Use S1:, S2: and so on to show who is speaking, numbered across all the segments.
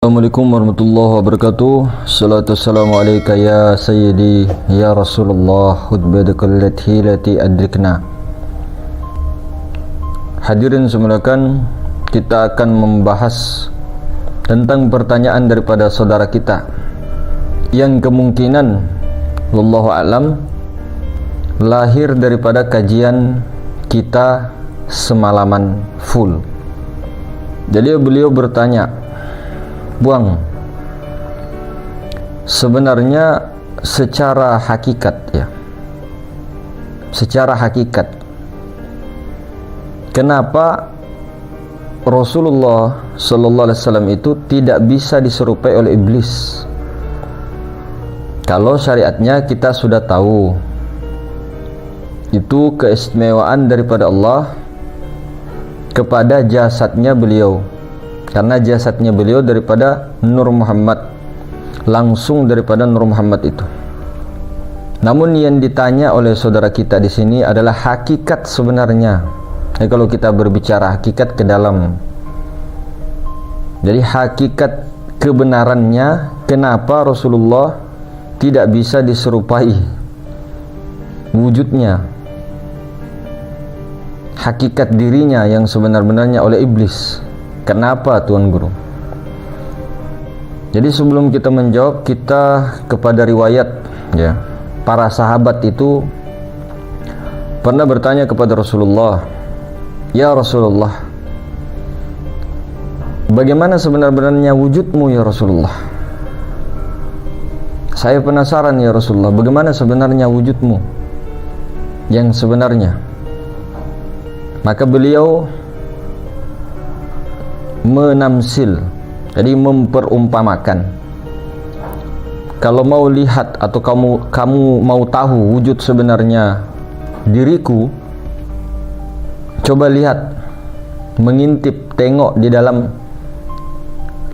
S1: Assalamualaikum warahmatullahi wabarakatuh. Salatu wassalamu alaika ya sayyidi ya Rasulullah hudbadakal lati adrikna. Hadirin semulakan, kita akan membahas tentang pertanyaan daripada saudara kita yang kemungkinan wallahu a'lam lahir daripada kajian kita semalaman full. Jadi beliau bertanya, Buang, sebenarnya secara hakikat kenapa Rasulullah sallallahu alaihi wasallam itu tidak bisa diserupai oleh iblis? Kalau syariatnya kita sudah tahu, itu keistimewaan daripada Allah kepada jasadnya beliau, karena jasadnya beliau daripada Nur Muhammad, langsung daripada Nur Muhammad itu. Namun yang ditanya oleh saudara kita di sini adalah hakikat sebenarnya. Kalau kita berbicara hakikat ke dalam, jadi hakikat kebenarannya, kenapa Rasulullah tidak bisa diserupai wujudnya, hakikat dirinya yang sebenar-benarnya oleh iblis. Kenapa Tuan Guru? Jadi sebelum kita menjawab, kita kepada riwayat para sahabat itu pernah bertanya kepada Rasulullah, ya Rasulullah, bagaimana sebenar-benarnya wujudmu ya Rasulullah? Saya penasaran ya Rasulullah, bagaimana sebenarnya wujudmu yang sebenarnya? Maka beliau menamsil, jadi memperumpamakan. Kalau mau lihat atau kamu mau tahu wujud sebenarnya diriku, coba lihat, mengintip, tengok di dalam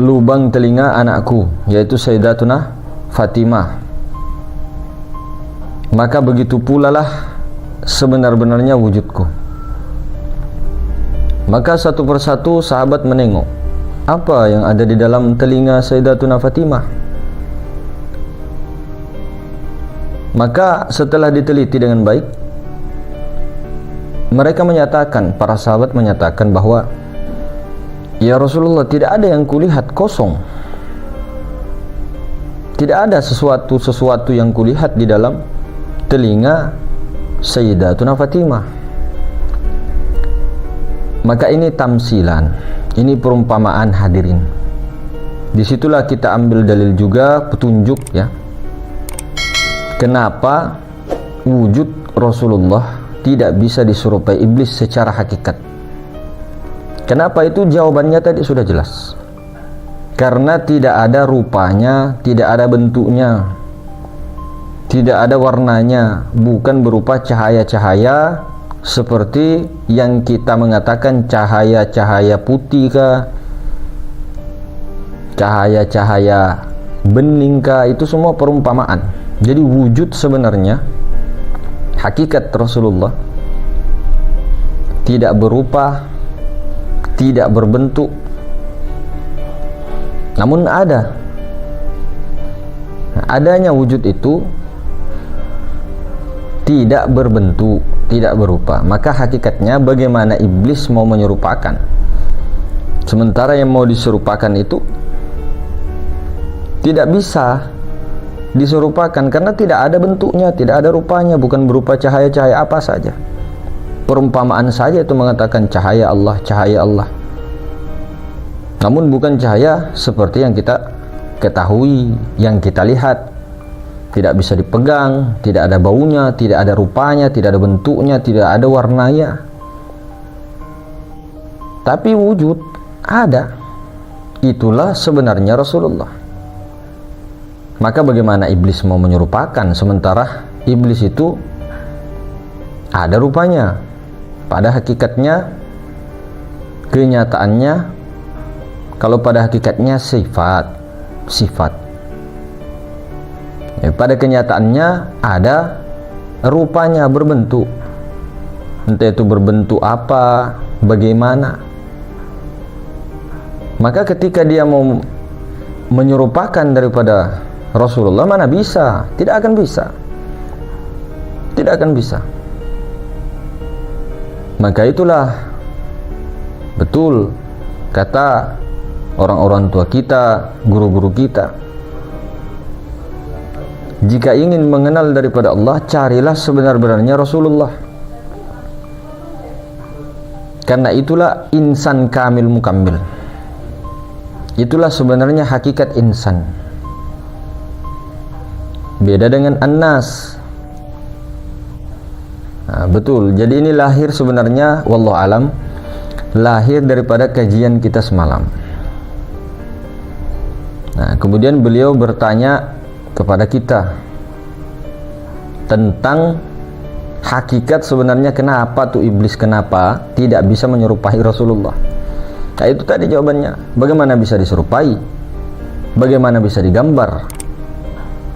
S1: lubang telinga anakku, yaitu Sayyidatuna Fatimah. Maka begitu pula lah sebenar-benarnya wujudku. Maka satu persatu sahabat menengok apa yang ada di dalam telinga Sayyidatuna Fatimah. Maka setelah diteliti dengan baik, mereka menyatakan, para sahabat menyatakan bahwa, ya Rasulullah, tidak ada yang kulihat, kosong. Tidak ada sesuatu yang kulihat di dalam telinga Sayyidatuna Fatimah. Maka ini tamsilan, ini perumpamaan hadirin. Disitulah kita ambil dalil juga, petunjuk ya, kenapa wujud Rasulullah tidak bisa diserupai iblis secara hakikat. Kenapa itu? Jawabannya tadi sudah jelas. Karena tidak ada rupanya, tidak ada bentuknya, tidak ada warnanya, bukan berupa cahaya-cahaya seperti yang kita mengatakan cahaya-cahaya putih kah, cahaya-cahaya bening kah, itu semua perumpamaan. Jadi wujud sebenarnya, hakikat Rasulullah tidak berupa, tidak berbentuk, namun ada. Adanya wujud itu tidak berbentuk, tidak berupa. Maka hakikatnya bagaimana iblis mau menyerupakan, sementara yang mau diserupakan itu tidak bisa diserupakan karena tidak ada bentuknya, tidak ada rupanya, bukan berupa cahaya-cahaya apa saja. Perumpamaan saja itu mengatakan cahaya Allah, cahaya Allah, namun bukan cahaya seperti yang kita ketahui, yang kita lihat. Tidak bisa dipegang, tidak ada baunya, tidak ada rupanya, tidak ada bentuknya, tidak ada warnanya. Tapi wujud ada. Itulah sebenarnya Rasulullah. Maka bagaimana iblis mau menyerupakan, sementara iblis itu ada rupanya. Pada hakikatnya, kenyataannya, kalau pada hakikatnya sifat. Pada kenyataannya ada rupanya, berbentuk. Entah itu berbentuk apa, bagaimana. Maka ketika dia mau menyerupakan daripada Rasulullah, mana bisa, tidak akan bisa, tidak akan bisa. Maka itulah betul kata orang-orang tua kita, guru-guru kita, jika ingin mengenal daripada Allah, carilah sebenar-benarnya Rasulullah. Karena itulah insan kamil mukammil. Itulah sebenarnya hakikat insan. Beda dengan an-nas. Nah, betul. Jadi ini lahir sebenarnya, wallahu alam, lahir daripada kajian kita semalam. Nah, kemudian beliau bertanya kepada kita tentang hakikat sebenarnya kenapa tuh iblis, kenapa tidak bisa menyerupai Rasulullah. Nah, itu tadi jawabannya. Bagaimana bisa diserupai? Bagaimana bisa digambar?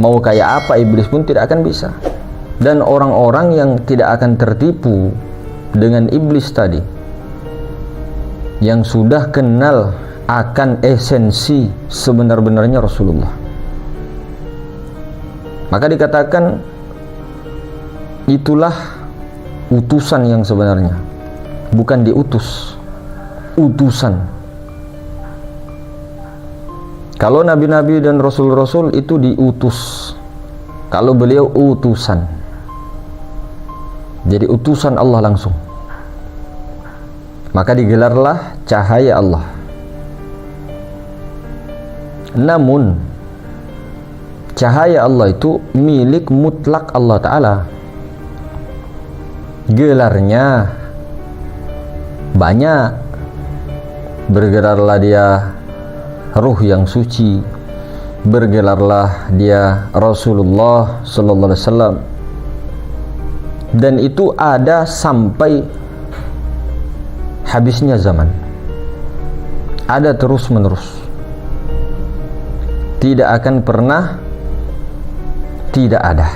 S1: Mau kayak apa iblis pun tidak akan bisa. Dan orang-orang yang tidak akan tertipu dengan iblis tadi, yang sudah kenal akan esensi sebenar-benarnya Rasulullah, maka dikatakan itulah utusan yang sebenarnya, bukan diutus, utusan. Kalau nabi-nabi dan rasul-rasul itu diutus, kalau beliau utusan, jadi utusan Allah langsung. Maka digelarlah cahaya Allah. Namun cahaya Allah itu milik mutlak Allah Ta'ala. Gelarnya banyak. Bergelarlah dia ruh yang suci, bergelarlah dia Rasulullah Sallallahu Alaihi Wasallam, dan itu ada sampai habisnya zaman, ada terus menerus, tidak akan pernah tidak ada.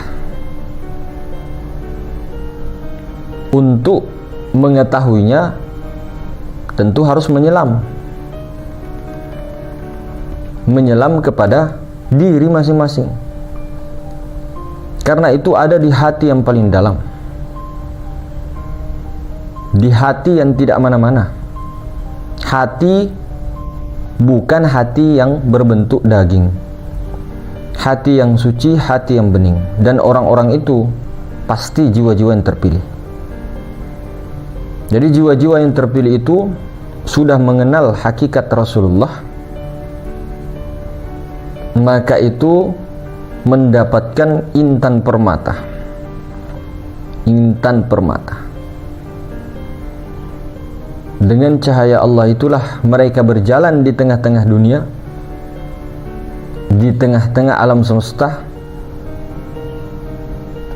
S1: Untuk mengetahuinya tentu harus menyelam kepada diri masing-masing, karena itu ada di hati yang paling dalam, di hati yang tidak mana-mana. Hati bukan hati yang berbentuk daging, hati yang suci, hati yang bening, dan orang-orang itu pasti jiwa-jiwa yang terpilih. Jadi jiwa-jiwa yang terpilih itu sudah mengenal hakikat Rasulullah, maka itu mendapatkan intan permata. Intan permata. Dengan cahaya Allah itulah mereka berjalan di tengah-tengah dunia, di tengah-tengah alam semesta,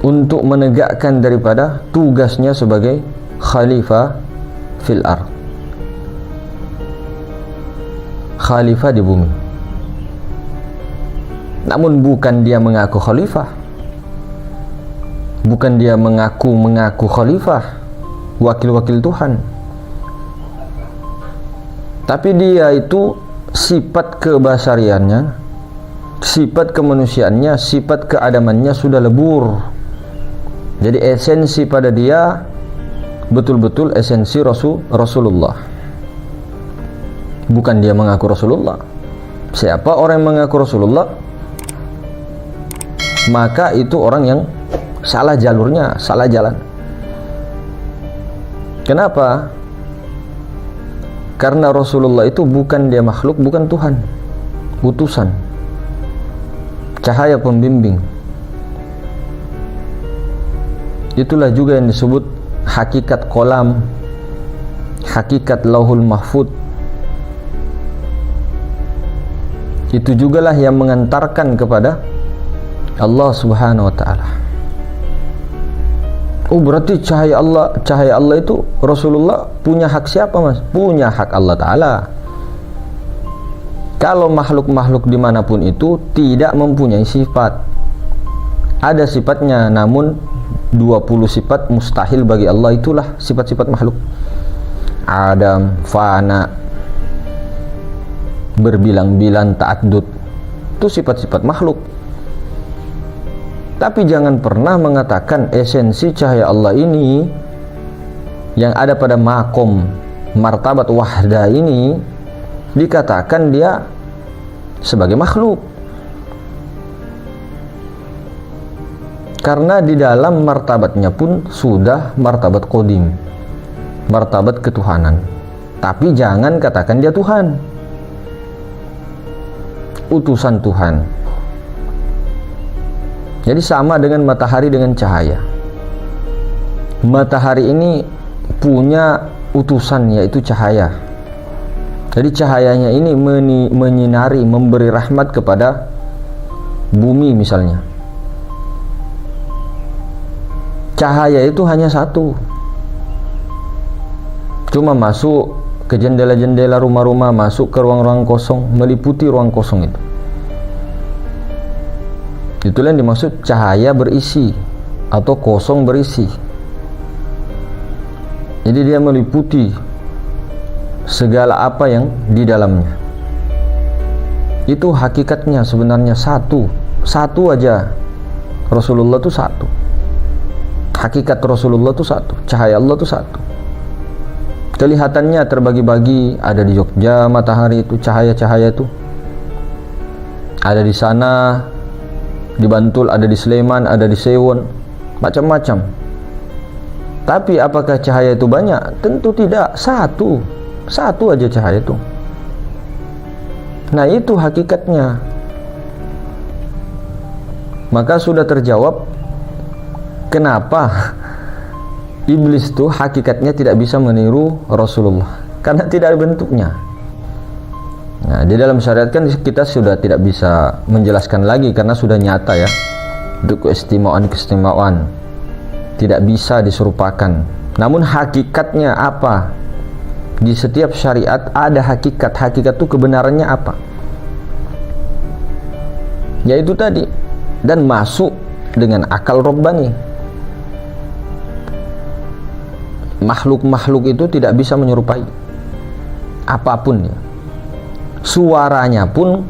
S1: untuk menegakkan daripada tugasnya sebagai khalifah fil ard, khalifah di bumi. Namun bukan dia mengaku khalifah, bukan dia mengaku khalifah, wakil-wakil Tuhan, tapi dia itu sifat kebasariannya, sifat kemanusiaannya, sifat keadamannya sudah lebur. Jadi esensi pada dia betul-betul esensi Rasulullah. Bukan dia mengaku Rasulullah. Siapa orang yang mengaku Rasulullah, maka itu orang yang salah jalurnya, salah jalan. Kenapa? Karena Rasulullah itu bukan dia makhluk, bukan Tuhan, utusan, cahaya pembimbing. Itulah juga yang disebut hakikat kolam, hakikat lauhul mahfud. Itu jugalah yang mengantarkan kepada Allah Subhanahu wa ta'ala. Oh, berarti cahaya Allah itu Rasulullah punya hak siapa, Mas? Punya hak Allah Ta'ala. Kalau makhluk-makhluk dimanapun itu tidak mempunyai sifat, ada sifatnya, namun 20 sifat mustahil bagi Allah. Itulah sifat-sifat makhluk. Adam, fana, berbilang-bilang, ta'addud, Itu sifat-sifat makhluk. Tapi jangan pernah mengatakan esensi cahaya Allah ini yang ada pada makom martabat wahda ini dikatakan dia sebagai makhluk. Karena di dalam martabatnya pun sudah martabat qadim, martabat ketuhanan. Tapi jangan katakan dia Tuhan, utusan Tuhan. Jadi sama dengan matahari dengan cahaya. Matahari ini punya utusan, yaitu cahaya. Jadi cahayanya ini menyinari, memberi rahmat kepada bumi misalnya. Cahaya itu hanya satu, cuma masuk ke jendela-jendela rumah-rumah, masuk ke ruang-ruang kosong, meliputi ruang kosong itu. Itulah yang dimaksud cahaya berisi atau kosong berisi. Jadi dia meliputi segala apa yang di dalamnya. Itu hakikatnya sebenarnya satu aja. Rasulullah itu satu. Hakikat Rasulullah itu satu, cahaya Allah itu satu. Kelihatannya terbagi-bagi, ada di Jogja matahari itu, cahaya-cahaya itu. Ada di sana, di Bantul, ada di Sleman, ada di Sewon, macam-macam. Tapi apakah cahaya itu banyak? Tentu tidak, satu aja cahaya itu. Nah, itu hakikatnya. Maka sudah terjawab kenapa iblis itu hakikatnya tidak bisa meniru Rasulullah, karena tidak ada bentuknya. Nah, di dalam syariat kan kita sudah tidak bisa menjelaskan lagi karena sudah nyata ya, untuk keistimewaan tidak bisa diserupakan. Namun hakikatnya apa? Di setiap syariat ada hakikat itu kebenarannya apa? Yaitu tadi, dan masuk dengan akal robbani. Makhluk-makhluk itu tidak bisa menyerupai apapun ya. Suaranya pun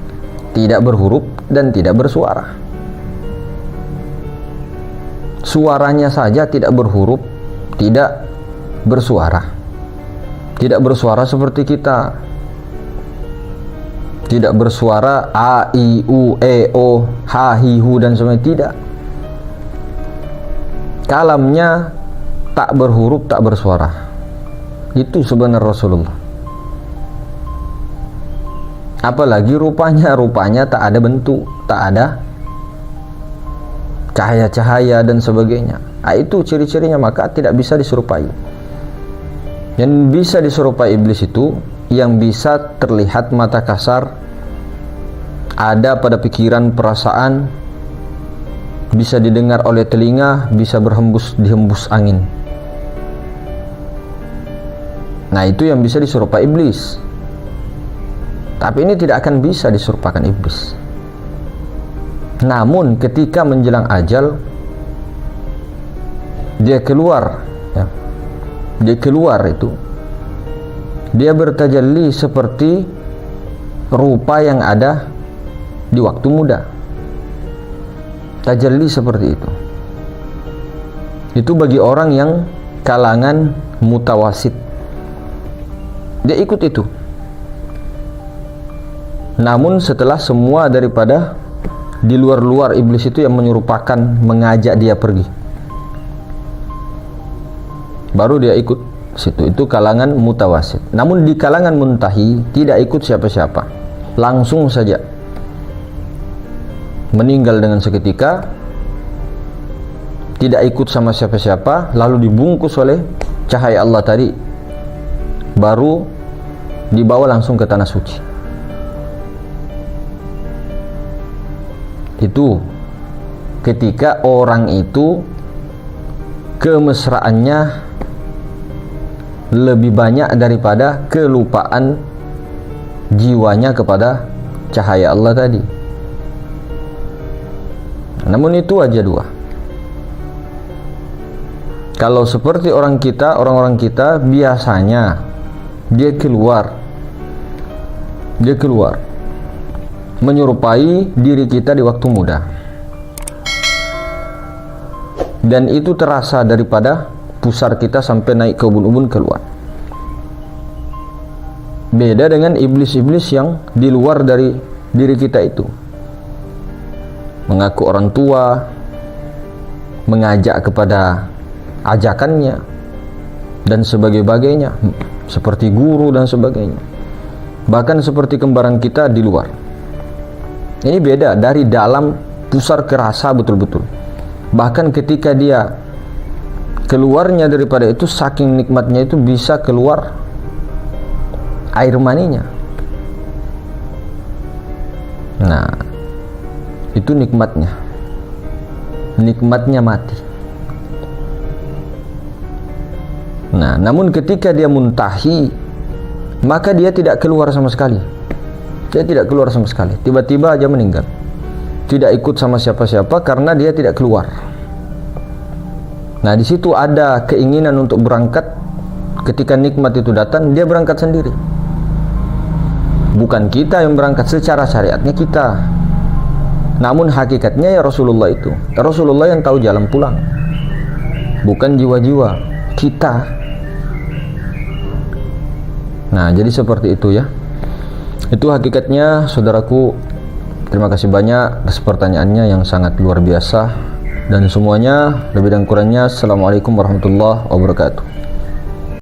S1: tidak berhuruf dan tidak bersuara. Suaranya saja tidak berhuruf, tidak bersuara. Tidak bersuara seperti kita. Tidak bersuara a, i, u, e, o, ha, hi, hu dan sebagainya, tidak. Kalamnya tak berhuruf, tak bersuara. Itu sebenarnya Rasulullah. Apalagi rupanya tak ada bentuk, tak ada cahaya-cahaya dan sebagainya. Nah, itu ciri-cirinya, maka tidak bisa diserupai. Yang bisa diserupai iblis itu yang bisa terlihat mata kasar, ada pada pikiran, perasaan, bisa didengar oleh telinga, bisa dihembus angin. Nah, itu yang bisa diserupai iblis. Tapi ini tidak akan bisa diserupakan iblis. Namun ketika menjelang ajal, dia keluar ya. Dia keluar itu, dia bertajalli seperti rupa yang ada di waktu muda. Tajalli seperti itu. Itu bagi orang yang kalangan mutawasit, dia ikut itu. Namun setelah semua daripada di luar-luar iblis itu yang menyerupakan, mengajak dia pergi, baru dia ikut situ. Itu kalangan mutawasit. Namun di kalangan muntahi tidak ikut siapa-siapa, langsung saja meninggal dengan seketika, tidak ikut sama siapa-siapa, lalu dibungkus oleh cahaya Allah tadi, baru dibawa langsung ke tanah suci. Itu ketika orang itu kemesraannya lebih banyak daripada kelupaan jiwanya kepada cahaya Allah tadi. Namun itu aja dua. Kalau seperti orang-orang kita biasanya dia keluar menyerupai diri kita di waktu muda. Dan itu terasa daripada pusar kita sampai naik ke ubun-ubun keluar. Beda dengan iblis-iblis yang di luar dari diri kita itu. Mengaku orang tua, mengajak kepada ajakannya, dan sebagainya, seperti guru dan sebagainya. Bahkan seperti kembaran kita di luar. Ini beda dari dalam, pusar kerasa betul-betul. Bahkan ketika dia keluarnya daripada itu, saking nikmatnya itu bisa keluar air maninya. Nah, itu nikmatnya. Nikmatnya mati. Nah, namun ketika dia muntahi, maka dia tidak keluar sama sekali. Dia tidak keluar sama sekali. Tiba-tiba aja meninggal. Tidak ikut sama siapa-siapa karena dia tidak keluar. Nah, di situ ada keinginan untuk berangkat. Ketika nikmat itu datang, dia berangkat sendiri. Bukan kita yang berangkat, secara syariatnya kita. Namun hakikatnya ya Rasulullah itu. Rasulullah yang tahu jalan pulang. Bukan jiwa-jiwa kita. Nah, jadi seperti itu ya. Itu hakikatnya, saudaraku. Terima kasih banyak atas pertanyaannya yang sangat luar biasa. Dan semuanya lebih dan kurangnya, assalamualaikum warahmatullahi wabarakatuh.